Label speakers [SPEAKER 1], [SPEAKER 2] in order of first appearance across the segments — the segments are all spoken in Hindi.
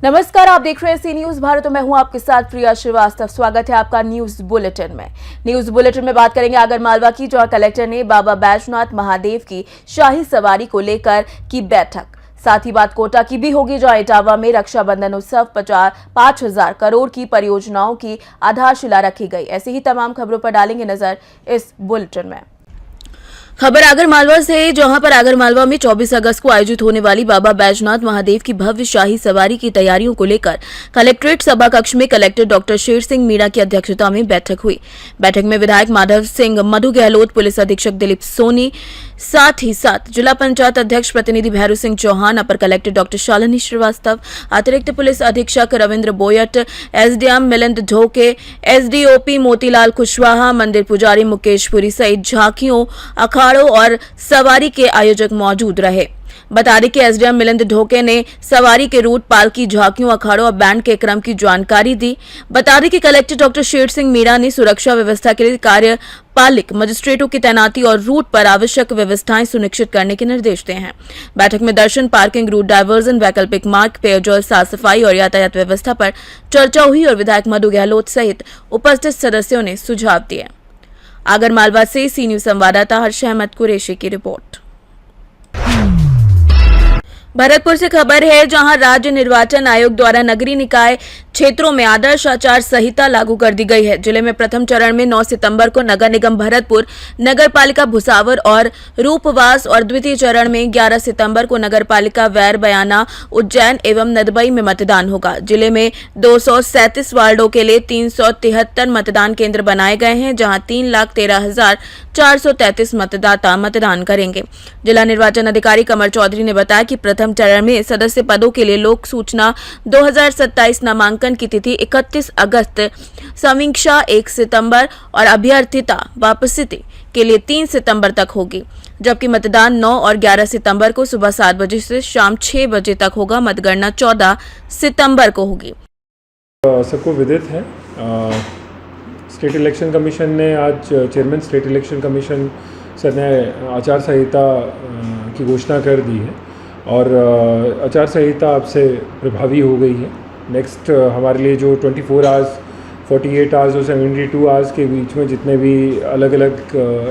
[SPEAKER 1] नमस्कार, आप देख रहे हैं सी न्यूज भारत और मैं हूं आपके साथ प्रिया श्रीवास्तव। स्वागत है आपका न्यूज बुलेटिन में। न्यूज बुलेटिन में बात करेंगे आगर मालवा की, जहां कलेक्टर ने बाबा बैजनाथ महादेव की शाही सवारी को लेकर की बैठक। साथ ही बात कोटा की भी होगी, जहां इटावा में रक्षाबंधन उत्सव 5,000 करोड़ की परियोजनाओं की आधारशिला रखी गई। ऐसी ही तमाम खबरों पर डालेंगे नजर इस बुलेटिन में। खबर आगर मालवा से, जहां पर आगर मालवा में 24 अगस्त को आयोजित होने वाली बाबा बैजनाथ महादेव की भव्य शाही सवारी की तैयारियों को लेकर कलेक्ट्रेट सभा कक्ष में कलेक्टर डॉक्टर शेर सिंह मीणा की अध्यक्षता में बैठक हुई। बैठक में विधायक माधव सिंह, मधु गहलोत, पुलिस अधीक्षक दिलीप सोनी, साथ ही साथ जिला पंचायत अध्यक्ष प्रतिनिधि भैरू सिंह चौहान, अपर कलेक्टर डॉक्टर शालिनी श्रीवास्तव, अतिरिक्त पुलिस अधीक्षक रविंद्र बोयट, एसडीएम मिलिंद ढोके, एसडीओपी मोतीलाल कुशवाहा, मंदिर पुजारी मुकेश पुरी सहित झांकियों, अखाड़ों और सवारी के आयोजक मौजूद रहे। बता दें कि एसडीएम मिलिंद ढोके ने सवारी के रूट, पालकी, झांकियों, अखाड़ों और बैंड के क्रम की जानकारी दी। बता दें कि कलेक्टर डॉक्टर शेर सिंह मीणा ने सुरक्षा व्यवस्था के लिए कार्यपालिक मजिस्ट्रेटों की तैनाती और रूट पर आवश्यक व्यवस्थाएं सुनिश्चित करने के निर्देश दिए हैं। बैठक में दर्शन, पार्किंग, रूट डायवर्जन, वैकल्पिक मार्ग, पेयजल, साफ सफाई और यातायात व्यवस्था पर चर्चा हुई और विधायक मधु गहलोत सहित उपस्थित सदस्यों ने सुझाव दिए। आगर मालवा से सी न्यूज संवाददाता हर्ष अहमद कुरैशी की रिपोर्ट। भरतपुर से खबर है, जहां राज्य निर्वाचन आयोग द्वारा नगरीय निकाय क्षेत्रों में आदर्श आचार संहिता लागू कर दी गई है। जिले में प्रथम चरण में 9 सितंबर को नगर निगम भरतपुर, नगर पालिका भुसावर और रूपवास और द्वितीय चरण में 11 सितंबर को नगर पालिका वैर, बयाना, उज्जैन एवं नदबई में मतदान होगा। जिले में 237 वार्डों के लिए 373 मतदान केंद्र बनाए गए हैं, जहां 3,13,433 मतदाता मतदान करेंगे। जिला निर्वाचन अधिकारी कमर चौधरी ने बताया कि प्रथम चरण में सदस्य पदों के लिए लोक सूचना 2027, नामांकन की तिथि 31 अगस्त, समीक्षा 1 सितंबर और अभ्यर्थिता वापसी के लिए 3 सितंबर तक होगी, जबकि मतदान 9 और 11 सितंबर को सुबह 7 बजे से शाम 6 बजे तक होगा। मतगणना 14 सितंबर को होगी।
[SPEAKER 2] सबको विदित है, स्टेट इलेक्शन कमीशन ने आज, chairman state election commission sir ने आचार संहिता की घोषणा कर दी है और आचार संहिता अब से प्रभावी हो गई है। नेक्स्ट हमारे लिए जो 24 आवर्स, 48 आवर्स और 72 आवर्स के बीच में जितने भी अलग अलग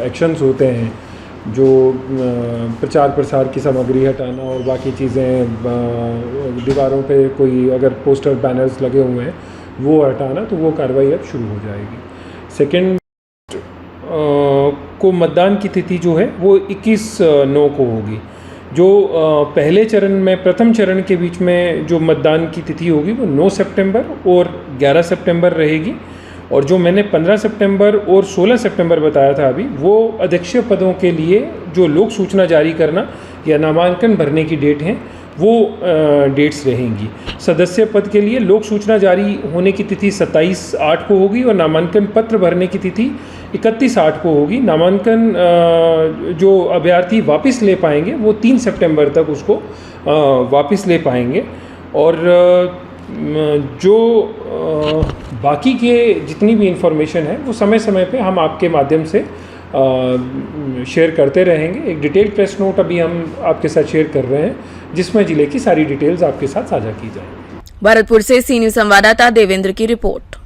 [SPEAKER 2] एक्शंस होते हैं, जो प्रचार प्रसार की सामग्री हटाना और बाकी चीज़ें, दीवारों पे कोई अगर पोस्टर बैनर्स लगे हुए हैं वो हटाना, तो वो कार्रवाई अब शुरू हो जाएगी। सेकेंड को मतदान की तिथि जो है वो 21/9 को होगी। जो पहले चरण में, प्रथम चरण के बीच में जो मतदान की तिथि होगी वो 9 सितंबर और 11 सितंबर रहेगी, और जो मैंने 15 सितंबर और 16 सितंबर बताया था अभी, वो अध्यक्षीय पदों के लिए जो लोक सूचना जारी करना या नामांकन भरने की डेट हैं वो डेट्स रहेंगी। सदस्य पद के लिए लोक सूचना जारी होने की तिथि 27/8 को होगी और नामांकन पत्र भरने की तिथि 31/8 को होगी। नामांकन जो अभ्यर्थी वापस ले पाएंगे वो 3 सितंबर तक उसको वापस ले पाएंगे, और जो बाकी के जितनी भी इंफॉर्मेशन है वो समय समय पे हम आपके माध्यम से शेयर करते रहेंगे। एक डिटेल प्रेस नोट अभी हम आपके साथ शेयर कर रहे हैं, जिसमें जिले की सारी डिटेल्स आपके साथ साझा की जाएंगी।
[SPEAKER 1] भरतपुर से सी न्यूज संवाददाता देवेंद्र की रिपोर्ट।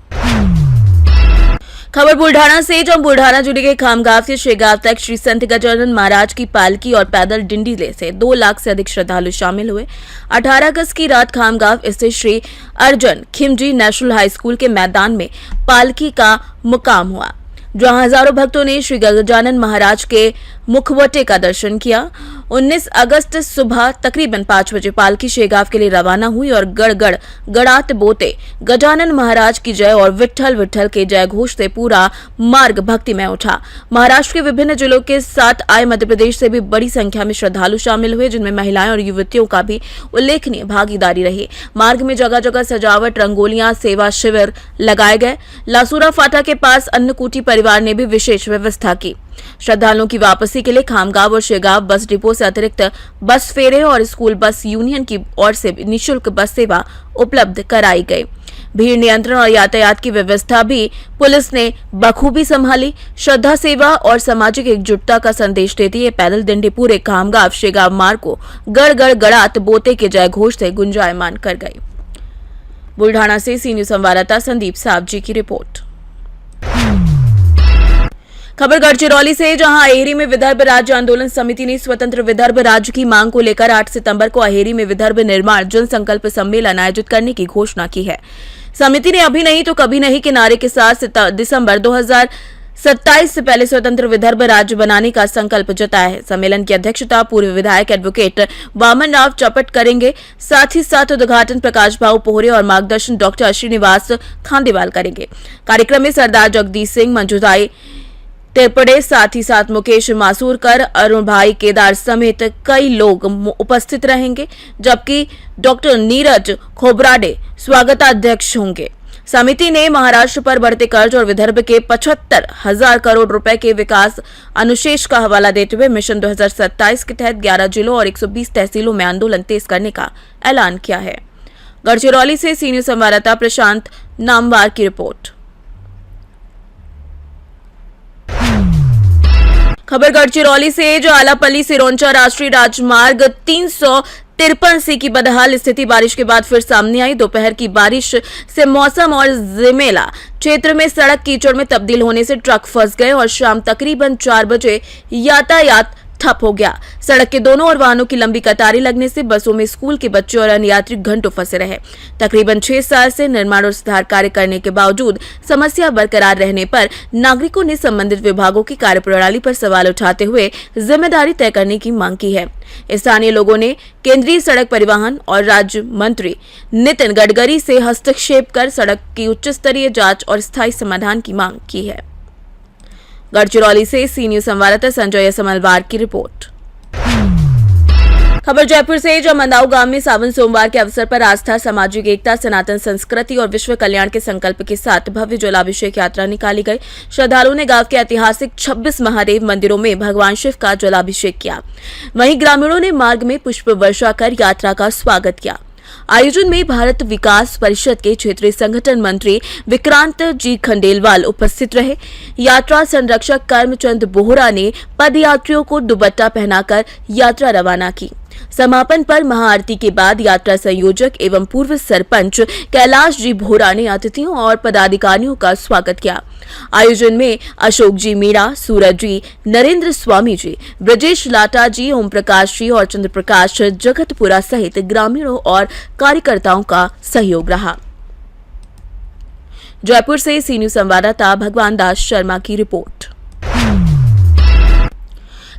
[SPEAKER 1] खबर बुल्ढाना से, जहां बुल्ढाना जिले के खामगांव से शेगांव तक श्री संत गजानन महाराज की पालकी और पैदल डिंडीले से 2 लाख से अधिक श्रद्धालु शामिल हुए। 18 अगस्त की रात खामगांव स्थित श्री अर्जन खिमजी नेशनल हाई स्कूल के मैदान में पालकी का मुकाम हुआ, जहां हजारों भक्तों ने श्री गजानन महाराज के मुखवटे का दर्शन किया। 19 अगस्त सुबह तकरीबन 5 बजे पालकी शेगांव के लिए रवाना हुई और गड़गड़ गड़ात बोते गजानन महाराज की जय और विठ्ठल विठ्ठल के जय घोष से पूरा मार्ग भक्ति में उठा। महाराष्ट्र के विभिन्न जिलों के साथ आए मध्य प्रदेश से भी बड़ी संख्या में श्रद्धालु शामिल हुए, जिनमें महिलाएं और युवतियों का भी उल्लेखनीय भागीदारी रही। मार्ग में जगह जगह सजावट, रंगोलियां, सेवा शिविर लगाए गए। लासूरा फाटा के पास अन्नकूटी परिवार ने भी विशेष व्यवस्था की। श्रद्धालुओं की वापसी के लिए खामगांव और शेगांव बस डिपो से अतिरिक्त बस फेरे और स्कूल बस यूनियन की ओर से निःशुल्क बस सेवा उपलब्ध कराई गई। भीड़ नियंत्रण और यातायात की व्यवस्था भी पुलिस ने बखूबी संभाली। श्रद्धा, सेवा और सामाजिक एकजुटता का संदेश देती ये पैदल डिंडी पूरे खामगांव शेगांव मार्ग को गड़ गड़ गड़ात बोते के जय घोष से गुंजायमान कर गई। बुल्ढाना से सी न्यूज संवाददाता संदीप साहब जी की रिपोर्ट। खबर गढ़चिरौली से, जहां अहेरी में विदर्भ राज्य आंदोलन समिति ने स्वतंत्र विदर्भ राज्य की मांग को लेकर 8 सितंबर को अहेरी में विदर्भ निर्माण जन संकल्प सम्मेलन आयोजित करने की घोषणा की है। समिति ने अभी नहीं तो कभी नहीं के नारे के साथ दिसंबर 2027 से पहले स्वतंत्र विदर्भ राज्य बनाने का संकल्प जताया है। सम्मेलन की अध्यक्षता पूर्व विधायक एडवोकेट वामन राव चपट करेंगे। साथ ही साथ उद्घाटन प्रकाश भाऊ पोहरे और मार्गदर्शन डॉक्टर श्रीनिवास खांडेवाल करेंगे। कार्यक्रम में सरदार जगदीश सिंह, मंजूभाई तेरपड़े, साथ ही साथ मुकेश मासूरकर, अरुण भाई केदार समेत कई लोग उपस्थित रहेंगे, जबकि डॉक्टर नीरज खोबराडे स्वागताध्यक्ष होंगे। समिति ने महाराष्ट्र पर बढ़ते कर्ज और विदर्भ के 75,000 करोड़ रुपए के विकास अनुशेष का हवाला देते हुए मिशन 2027 के तहत 11 जिलों और 120 तहसीलों में आंदोलन तेज करने का ऐलान किया है। गढ़चिरौली से सी न्यूज संवाददाता प्रशांत नामवार की रिपोर्ट। खबर गढ़चिरौली से, जो आलापल्ली सिरोंचा राष्ट्रीय राजमार्ग 353C की बदहाल स्थिति बारिश के बाद फिर सामने आई। दोपहर की बारिश से मौसम और जिमेला क्षेत्र में सड़क कीचड़ में तब्दील होने से ट्रक फंस गए और शाम तकरीबन 4 बजे यातायात ठप हो गया। सड़क के दोनों ओर वाहनों की लंबी कतारें लगने से बसों में स्कूल के बच्चे और अन्य यात्री घंटों फंसे रहे। तकरीबन 6 साल से निर्माण और सुधार कार्य करने के बावजूद समस्या बरकरार रहने पर नागरिकों ने संबंधित विभागों की कार्यप्रणाली पर सवाल उठाते हुए जिम्मेदारी तय करने की मांग की है। स्थानीय लोगों ने केंद्रीय सड़क परिवहन और राज्य मंत्री नितिन गडकरी से हस्तक्षेप कर सड़क की उच्च स्तरीय जांच और स्थायी समाधान की मांग की है। गढ़चिरौली से सी न्यूज संवाददाता संजय समलवार की रिपोर्ट। खबर जयपुर से, जो मंदाऊ गांव में सावन सोमवार के अवसर पर आस्था, सामाजिक एकता, सनातन संस्कृति और विश्व कल्याण के संकल्प के साथ भव्य जलाभिषेक यात्रा निकाली गई। श्रद्धालुओं ने गांव के ऐतिहासिक 26 महादेव मंदिरों में भगवान शिव का जलाभिषेक किया। वहीं ग्रामीणों ने मार्ग में पुष्प वर्षा कर यात्रा का स्वागत किया। आयोजन में भारत विकास परिषद के क्षेत्रीय संगठन मंत्री विक्रांत जी खंडेलवाल उपस्थित रहे। यात्रा संरक्षक कर्मचंद बोहरा ने पदयात्रियों को दुपट्टा पहनाकर यात्रा रवाना की। समापन पर महाआरती के बाद यात्रा संयोजक एवं पूर्व सरपंच कैलाश जी बोहरा ने अतिथियों और पदाधिकारियों का स्वागत किया। आयोजन में अशोक जी मीणा, सूरज जी, नरेंद्र स्वामी जी, ब्रजेश लाटा जी, ओम प्रकाश जी और चंद्र प्रकाश जगतपुरा सहित ग्रामीणों और कार्यकर्ताओं का सहयोग रहा। जयपुर से सी न्यूज संवाददाता भगवान दास शर्मा की रिपोर्ट।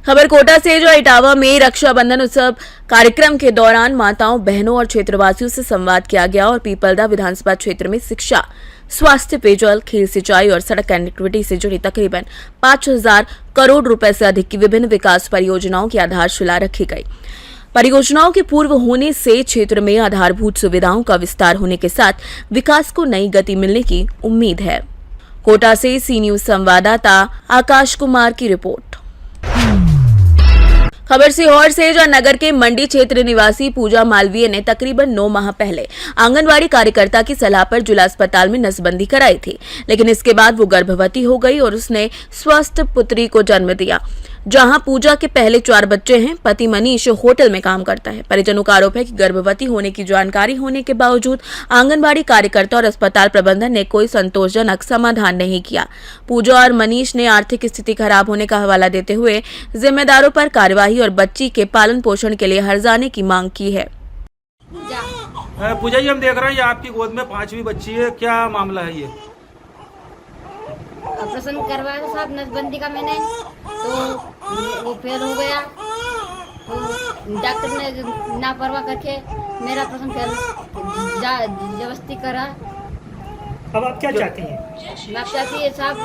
[SPEAKER 1] खबर कोटा से, जो इटावा में रक्षाबंधन उत्सव कार्यक्रम के दौरान माताओं, बहनों और क्षेत्रवासियों से संवाद किया गया और पीपलदा विधानसभा क्षेत्र में शिक्षा, स्वास्थ्य, पेयजल, खेल, सिंचाई और सड़क कनेक्टिविटी से जुड़ी तकरीबन 5,000 करोड़ रुपए से अधिक की विभिन्न विकास परियोजनाओं की आधारशिला रखी गई। परियोजनाओं के पूर्ण होने से क्षेत्र में आधारभूत सुविधाओं का विस्तार होने के साथ विकास को नई गति मिलने की उम्मीद है। कोटा से सी न्यूज संवाददाता आकाश कुमार की रिपोर्ट। खबर सीहोर से, जो नगर के मंडी क्षेत्र निवासी पूजा मालवीय ने तकरीबन 9 माह पहले आंगनवाड़ी कार्यकर्ता की सलाह पर जिला अस्पताल में नसबंदी कराई थी, लेकिन इसके बाद वो गर्भवती हो गई और उसने स्वस्थ पुत्री को जन्म दिया। जहां पूजा के पहले 4 बच्चे हैं। पति मनीष होटल में काम करता है। परिजनों का आरोप है कि गर्भवती होने की जानकारी होने के बावजूद आंगनबाड़ी कार्यकर्ता और अस्पताल प्रबंधन ने कोई संतोषजनक समाधान नहीं किया। पूजा और मनीष ने आर्थिक स्थिति खराब होने का हवाला देते हुए जिम्मेदारों पर कार्यवाही और बच्ची के पालन पोषण के लिए हर्जाने की मांग की है।
[SPEAKER 3] पूजा जी, हम देख रहे हैं ये आपकी गोद में 5वीं बच्ची है, क्या मामला है ये?
[SPEAKER 4] ऑपरेशन करवाया था साहब नसबंदी का मैंने, तो वो फेल हो गया। तो डॉक्टर ने लापरवाह करके मेरा ऑपरेशन फेल जबरदस्ती करा।
[SPEAKER 5] अब आप क्या चाहती हैं?
[SPEAKER 4] मैं चाहती है साहब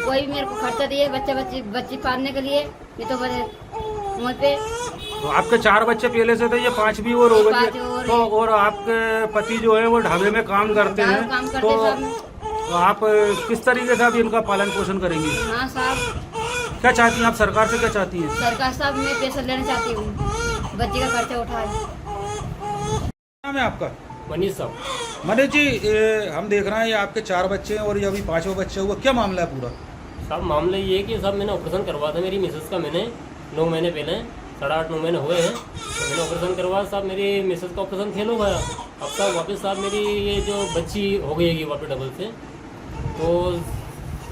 [SPEAKER 4] कोई मेरे को खर्चा दिए बच्ची पालने के लिए, ये तो वहाँ पे।
[SPEAKER 3] तो आपके 4 बच्चे पहले से थे, ये 5वीं और हो गई। तो और आपके पति जो है वो ढाबे में काम करते हैं, तो आप किस तरीके से आप इनका पालन पोषण करेंगी?
[SPEAKER 4] हाँ साहब।
[SPEAKER 3] क्या चाहती हैं आप? सरकार से क्या चाहती हैं?
[SPEAKER 4] सरकार साहब मैं पैसा लेना चाहती हूँ, बच्ची का खर्चा उठाए।
[SPEAKER 3] नाम है आपका?
[SPEAKER 5] मनीष साहब।
[SPEAKER 3] मनीष जी, हम देख रहे हैं ये आपके 4 बच्चे हैं और ये अभी 5वां बच्चा हुआ, क्या मामला है पूरा?
[SPEAKER 5] साहब मामला ये है कि साहब मैंने ऑपरेशन करवाया था मेरी मिसेस का, मैंने 9 महीने पहले। 8.5-9 महीने हुए हैं। तो मैंने ऑपरेशन करवाया साहब, मेरी मिसेस का ऑपरेशन फेल हो गया। अब साहब वापस साहब मेरी ये जो बच्ची हो गई है वापस डबल से, तो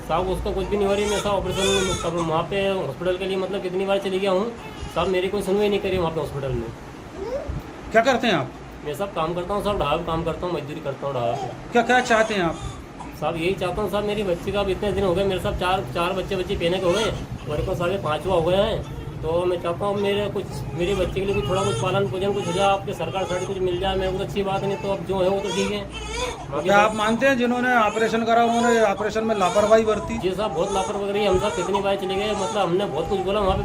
[SPEAKER 5] साहब उसको कुछ भी नहीं हो रही। मैं साहब ऑपरेशन वहाँ पे हॉस्पिटल के लिए मतलब कितनी बार चली गया हूँ साहब, मेरी कोई सुनवाई नहीं करी वहाँ पे हॉस्पिटल में।
[SPEAKER 3] क्या करते हैं आप?
[SPEAKER 5] मैं सब काम करता हूँ साहब, ढाबा काम करता हूँ, मजदूरी करता हूँ ढाबा पे।
[SPEAKER 3] क्या क्या चाहते हैं आप?
[SPEAKER 5] साहब यही चाहता हूँ साहब, मेरी बच्ची का अब इतने दिन हो गए, मेरे साहब चार बच्चे पहने के हो गए, मेरे को साढ़े 5वां हो गया है। तो मैं चाहता हूँ मेरे बच्चे के लिए कुछ थोड़ा कुछ पालन पोषण कुछ हो जाए, आपके सरकार साइड कुछ मिल जाए, मेरे को तो अच्छी बात नहीं। तो अब जो है वो तो ठीक है।
[SPEAKER 3] क्या आप मानते हैं जिन्होंने ऑपरेशन करा उन्होंने ऑपरेशन में लापरवाही बरती?
[SPEAKER 5] जी साहब बहुत लापरवाही रही, हम साहब कितनी बार चले गए, मतलब हमने बहुत कुछ बोला वहाँ पे,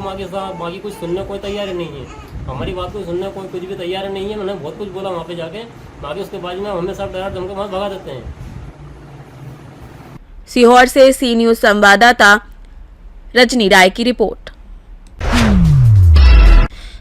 [SPEAKER 5] माँ की कुछ सुनने कोई तैयार नहीं है, हमारी बात को सुनने कोई कुछ भी तैयार नहीं है। मैंने बहुत कुछ बोला वहाँ पे जाके, बाकी उसके बाद में हमें सब डरा धमके वहाँ भगा देते हैं।
[SPEAKER 1] सीहोर से सी न्यूज संवाददाता रजनी राय की रिपोर्ट।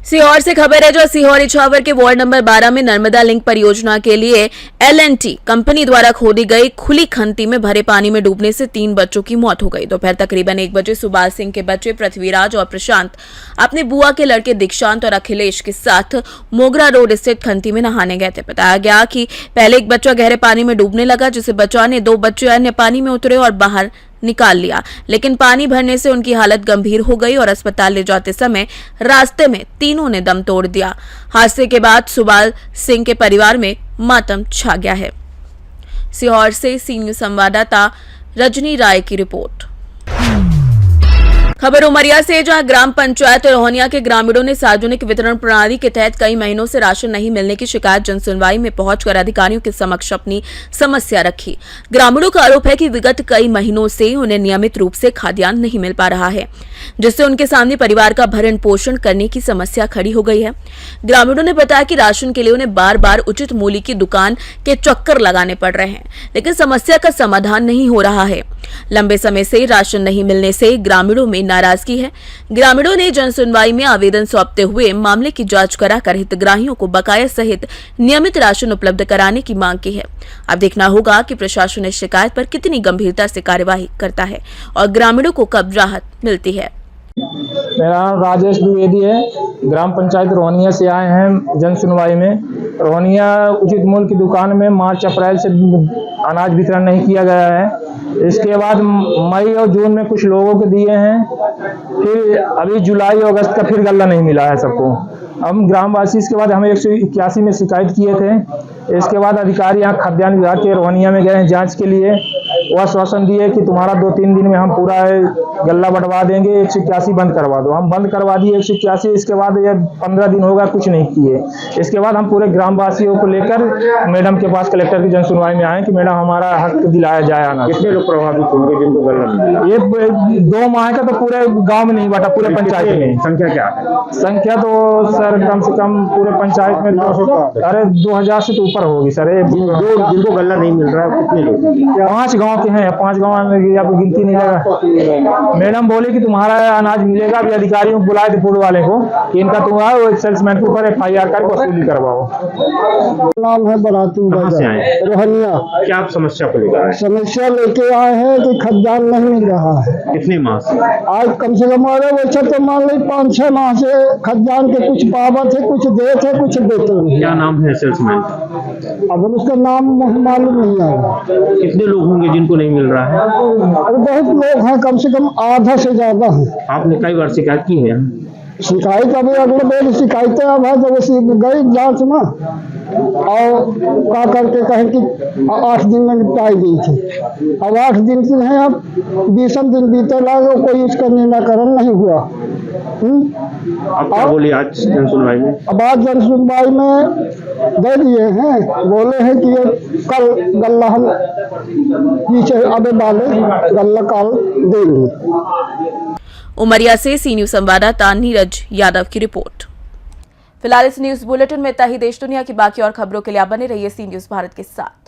[SPEAKER 1] सीहोर से खबर है जो सीहोर इछावर के वार्ड नंबर 12 में नर्मदा लिंक परियोजना के लिए L&T कंपनी द्वारा खोदी गई खुली खंती में भरे पानी में डूबने से 3 बच्चों की मौत हो गई। दोपहर तकरीबन 1 बजे सुभाष सिंह के बच्चे पृथ्वीराज और प्रशांत अपने बुआ के लड़के दीक्षांत और अखिलेश के साथ मोगरा रोड स्थित खंती में नहाने गए थे। बताया गया कि पहले एक बच्चा गहरे पानी में डूबने लगा, जिसे बचाने 2 बच्चे अन्य पानी में उतरे और बाहर निकाल लिया, लेकिन पानी भरने से उनकी हालत गंभीर हो गई और अस्पताल ले जाते समय रास्ते में तीनों ने दम तोड़ दिया। हादसे के बाद सुभाष सिंह के परिवार में मातम छा गया है। सीहोर से सी न्यूज संवाददाता रजनी राय की रिपोर्ट। खबर उमरिया से, जहां ग्राम पंचायत रोहनिया के ग्रामीणों ने सार्वजनिक वितरण प्रणाली के तहत कई महीनों से राशन नहीं मिलने की शिकायत जनसुनवाई में पहुंचकर अधिकारियों के समक्ष अपनी समस्या रखी। ग्रामीणों का आरोप है कि विगत कई महीनों से उन्हें नियमित रूप से खाद्यान्न नहीं मिल पा रहा है, जिससे उनके सामने परिवार का भरण पोषण करने की समस्या खड़ी हो गई है। ग्रामीणों ने बताया कि राशन के लिए उन्हें बार बार उचित मूल्य की दुकान के चक्कर लगाने पड़ रहे हैं, लेकिन समस्या का समाधान नहीं हो रहा है। लंबे समय से राशन नहीं मिलने से ग्रामीणों में नाराजगी है। ग्रामीणों ने जनसुनवाई में आवेदन सौंपते हुए मामले की जांच कराकर हितग्राहियों को बकाया सहित नियमित राशन उपलब्ध कराने की मांग की है। अब देखना होगा कि प्रशासन इस शिकायत पर कितनी गंभीरता से कार्यवाही करता है और ग्रामीणों को कब राहत मिलती है।
[SPEAKER 6] मेरा नाम राजेश द्विवेदी है, ग्राम पंचायत रोहनिया से आए हैं जन सुनवाई में। रोहनिया उचित मूल्य की दुकान में मार्च अप्रैल से अनाज वितरण नहीं किया गया है। इसके बाद मई और जून में कुछ लोगों को दिए हैं, फिर अभी जुलाई और अगस्त का फिर गल्ला नहीं मिला है सबको। हम ग्रामवासी इसके बाद हमें 181 में शिकायत किए थे। इसके बाद अधिकारी यहाँ खाद्यान्न विभाग के रोहनिया में गए हैं जांच के लिए। वह आश्वासन दिए कि तुम्हारा 2-3 दिन में हम पूरा गल्ला बंटवा देंगे, 181 बंद करवा दो। हम बंद करवा दिए 181। इसके बाद ये 15 दिन होगा कुछ नहीं किए। इसके बाद हम पूरे ग्रामवासियों को लेकर मैडम के पास कलेक्टर की जन सुनवाई में आए कि मैडम हमारा हक दिलाया जाए आना। कितने लोग प्रभावित होंगे जिनको गल्ला मिला? ये 2 माह का तो पूरे गाँव में नहीं बांटा, पूरे पंचायत में। संख्या क्या है? संख्या तो सर कम से कम पूरे पंचायत में 2000 से तो ऊपर होगी सर।
[SPEAKER 7] जिनको गल्ला नहीं मिल रहा है कितने लोग?
[SPEAKER 6] 5 गांव के हैं, 5 गांव में आपको गिनती नहीं लगा। मैडम बोले कि तुम्हारा अनाज मिलेगा। अभी अधिकारियों को बुलाए थे फूड वाले को कि इनका तुम आओ एक सेल्समैन के ऊपर FIR कर वसूली करवाओ।
[SPEAKER 7] नाम है बरातू रोहनिया।
[SPEAKER 8] क्या आप समस्या को लेकर आए?
[SPEAKER 7] समस्या लेके आए हैं कि खाद्यान्न नहीं मिल रहा है।
[SPEAKER 8] कितने माह से?
[SPEAKER 7] आज कम से कम वैसे तो मान ली 5-6 माह से खाद्यान्न के कुछ पावत है, कुछ देते है, कुछ देते नहीं।
[SPEAKER 8] क्या नाम है सेल्समैन?
[SPEAKER 7] अब उसका नाम मालूम नहीं है।
[SPEAKER 8] कितने लोग होंगे जिनको नहीं मिल रहा है?
[SPEAKER 7] अरे बहुत लोग हैं, कम से कम आधा से ज्यादा है।
[SPEAKER 8] आपने कई बार शिकायत की है?
[SPEAKER 7] शिकायत अभी अगले बेर शिकायतें अब है जब गई जांच में और का करके कहें कि 8 दिन में निपटाई गई थी। अब 8 दिन की है, अब 20 दिन बीते लगे, कोई उसका निराकरण नहीं हुआ।
[SPEAKER 8] अब क्या बोली आज जन सुनवाई में?
[SPEAKER 7] अब आज जन सुनवाई में दे दिए हैं, बोले हैं कि ये कल गल्ला हम पीछे अबे वाले गल्ला कल देंगे।
[SPEAKER 1] उमरिया से सी न्यूज संवाददाता नीरज यादव की रिपोर्ट। फिलहाल इस न्यूज बुलेटिन में इतना ही। देश दुनिया की बाकी और खबरों के लिए आप बने रहिए सी न्यूज भारत के साथ।